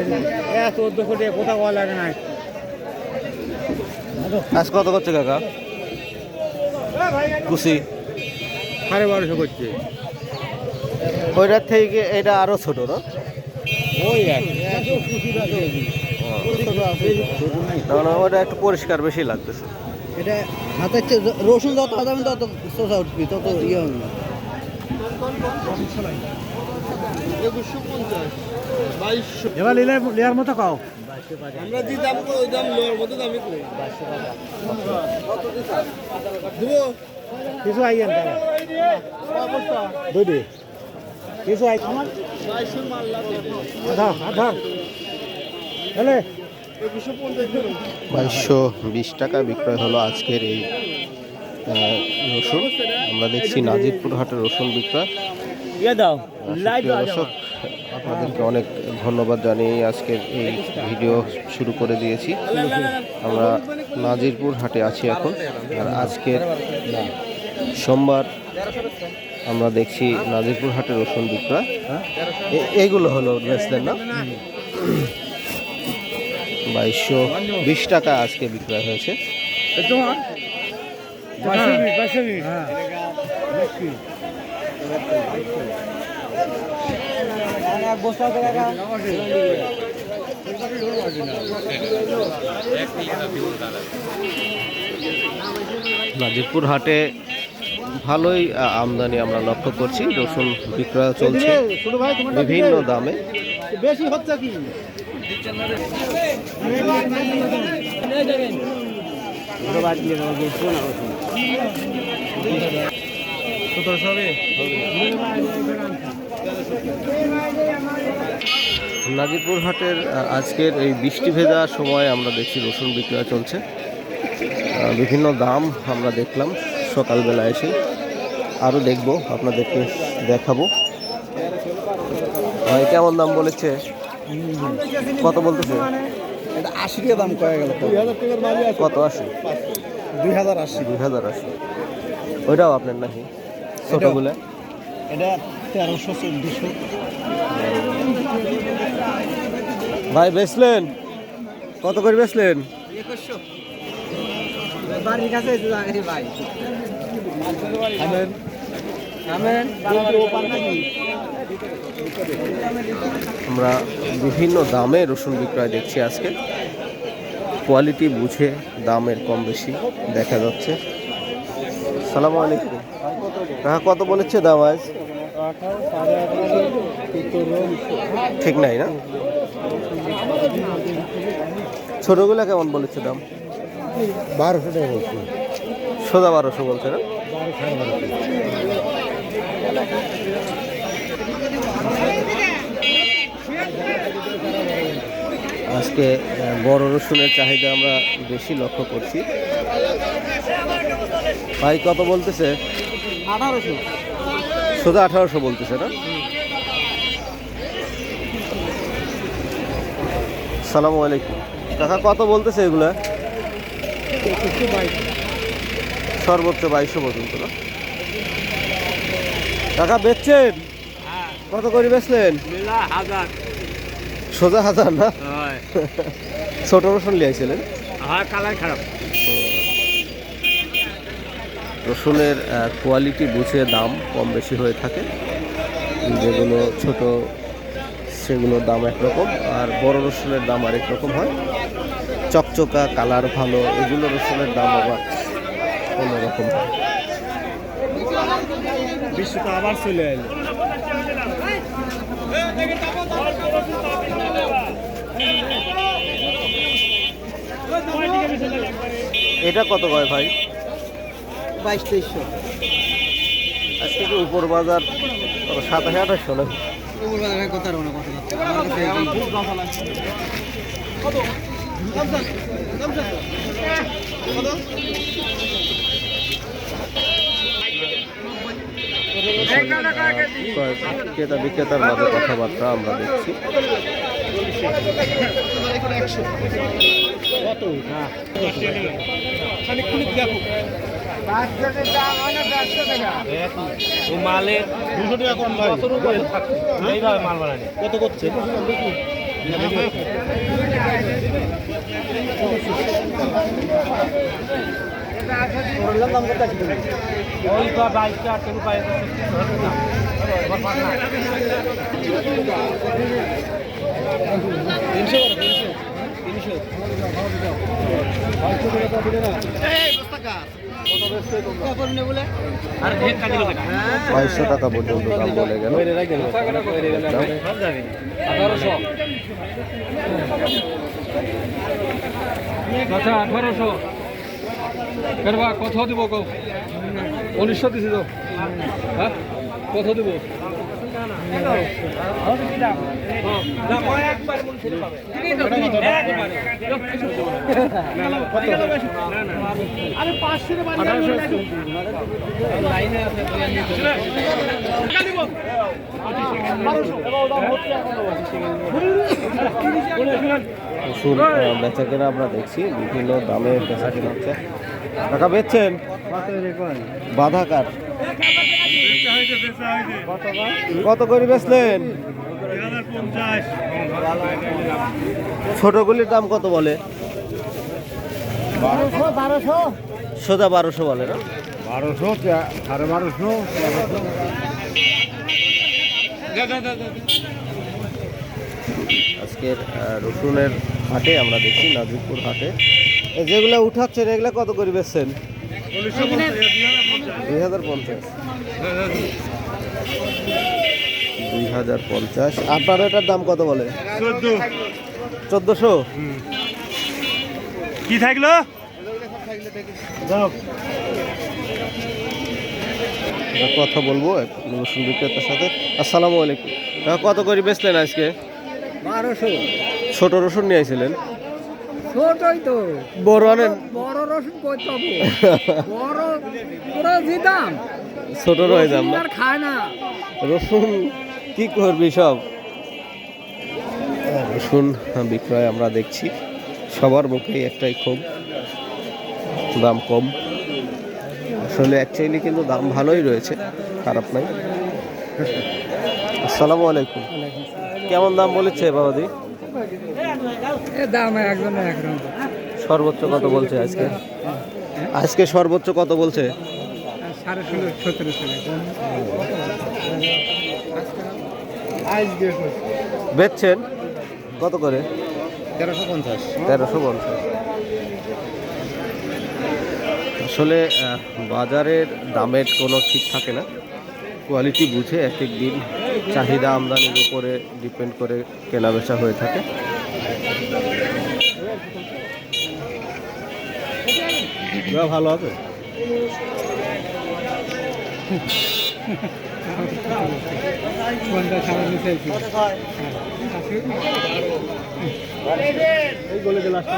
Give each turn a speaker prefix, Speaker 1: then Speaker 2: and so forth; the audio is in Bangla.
Speaker 1: 14 কোটি কোথাও লাগে না।
Speaker 2: আজ কত করছে কাকা কুচি?
Speaker 1: 1250 করছে।
Speaker 2: ওইটার থেকে এটা আরো ছোট না?
Speaker 1: ওই
Speaker 2: না ওটা একটু পরিষ্কার বেশি লাগতেছে।
Speaker 3: এটা হাতের চেয়ে রসুন যত হাতাবেন তত সোজা উঠবি, তত ইয়ে হবে না।
Speaker 1: 2250 এবার লেয়ার মতো কাও আমরা যে দাম ওই দাম লেয়ার মতো দামই কই। দেবো কিছু আইয়েন তারা দুই কিছু আই আমার 2200 মাল লাগে আধা আধা হলে
Speaker 2: 2220 টাকা বিক্রয় হলো আজকের এই রসুন। আমরা দেখছি নাজিরপুর হাটের রসুন বিক্রয়। দর্শক আপনাদেরকে অনেক ধন্যবাদ জানিয়ে আজকের এই ভিডিও শুরু করে দিয়েছি। আমরা নাজিরপুর হাটে আছি এখন, আর আজকের সোমবার আমরা দেখছি নাজিরপুর হাটের রসুন বিক্রয়। এইগুলো হলো বেচলেন না? 2220 টাকা আজকে বিক্রয় হয়েছে। নাজিরপুর হাটে ভালোই আমদানি আমরা লক্ষ্য করছি। রসুন বিক্রয় চলছে বিভিন্ন দামে।
Speaker 1: বেশি হচ্ছে কি
Speaker 2: নাজিরপুর হাটের আজকের এই বৃষ্টি ভেজা সময় আমরা দেখছি রসুন বিক্রয় চলছে। বিভিন্ন দাম আমরা দেখলাম সকালবেলা এসে, আরও দেখবো, আপনাদেরকে দেখাবো। ভাই কেমন দাম বলেছে? কত বলতেছে?
Speaker 3: এটা 80 টাকা দাম কয়ে গেল।
Speaker 2: কত 80?
Speaker 3: 2080।
Speaker 2: 2080 ওইটাও আপনার নাকি ছোটগুলো?
Speaker 3: এটা 1300-1400।
Speaker 2: ভাই বেচলেন কত করে বেচলেন?
Speaker 3: 2100 বাড়ির কাছে ভাই।
Speaker 2: আমরা বিভিন্ন দামে রসুন বিক্রয় দেখছি আজকে। কোয়ালিটি বুঝে দামের কম বেশি দেখা যাচ্ছে। সালামু আলাইকুম কাকা, কত বলেছে দাম আজ? ঠিক নাই না? ছোটগুলা কেমন বলেছে দাম?
Speaker 1: 1200 টাকা বলছি।
Speaker 2: সোজা 1200 বলছে না? আজকে বড় রসুনের চাহিদা আমরা বেশি লক্ষ্য করছি। ভাই কত বলতেছে?
Speaker 3: 1800।
Speaker 2: সোজা 1800 বলতেছে না? সালামু আলাইকুম কাকা, কত বলতেছে এগুলা? সর্বোচ্চ 2200 পর্যন্ত না? টাকা বেচছেন? কত করে বেচলেন? সোজা 1000 না? ছোট রসুন লিয়েছিলেন?
Speaker 1: কালার খারাপ।
Speaker 2: রসুনের কোয়ালিটি বুঝে দাম কম বেশি হয়ে থাকে। যেগুলো ছোট সেগুলোর দাম একরকম, আর বড় রসুনের দাম আরেক রকম হয়। চকচকা কালার ভালো এগুলো রসুনের দাম আবার অন্যরকম হয়।
Speaker 1: বিশ্বটা আবার চলে এলো।
Speaker 2: এটা কত হয় ভাই?
Speaker 3: 2200-2300।
Speaker 2: আজকে কি উপর বাজার 2700-2800 নাকি?
Speaker 3: কথা রো না কথা।
Speaker 2: ক্রেতা বিক্রেতার মাঝে কথাবার্তা আমরা দেখছি।
Speaker 1: মালের 200 টাকা কম ভাই। এইভাবে মাল বানানি কত করছে? দাম কত আছে ওই তো 22 আর তুমি পায়
Speaker 2: 2200 টাকা পর্যন্ত দাম বলে গেল।
Speaker 4: আচ্ছা 1800 করবা কত দিব কও 1900 দিছি তো হ্যাঁ কত দিব
Speaker 2: বেচা কেনা আমরা দেখছি বিভিন্ন দামে বেচা কেনা হচ্ছে। টাকা বেচছেন বাধা কাঠ কত করে বেচলেন? ছোটগুলির দাম কত বলে? 1200 সোজা 1200 বলে না?
Speaker 1: 1200 1250
Speaker 2: আজকের রসুনের হাটে আমরা দেখছি নাজিরপুর হাটে যেগুলো উঠাচ্ছেন এগুলো কত করে বেচছেন? 2050 2050। আপনার এটার দাম কত বলে? 1400
Speaker 1: কি থাকলো
Speaker 2: কথা বলবো এক রসুন বিক্রেতার সাথে। আসসালামু আলাইকুম, কত করে বেচলেন আজকে?
Speaker 3: 1200
Speaker 2: ছোট রসুন নিয়ে আইছিলেন?
Speaker 3: ছোটই তো
Speaker 2: বড় আনেন?
Speaker 3: বড় রসুন কই পাবো বড় পুরো যে দাম
Speaker 2: ছোট রয়ে দাম না?
Speaker 3: আর খায় না
Speaker 2: রসুন কি করবি সব। রসুন বিক্রয় আমরা দেখছি সবার মুখেই একটাই ক্ষোভ, দাম কম। আসলে অ্যাকচুয়ালি কিন্তু দাম ভালোই রয়েছে, খারাপ নাই। আসসালামু আলাইকুম, কেমন দাম বলেছে বাবাজি?
Speaker 3: দাম একজনের একরকম
Speaker 2: সর্বোচ্চ কত বলছে আজকে? আজকে সর্বোচ্চ কত বলছে?
Speaker 3: 16-17
Speaker 2: বেচছেন কত করে?
Speaker 3: 1350
Speaker 2: 1350। আসলে বাজারের দামের কোনো ঠিক থাকে না, কোয়ালিটি বুঝে এক এক দিন চাহিদা আমদানির উপরে ডিপেন্ড করে কেনা বেচা হয়ে থাকে। ভালো হবে এই বলে দিল আসতে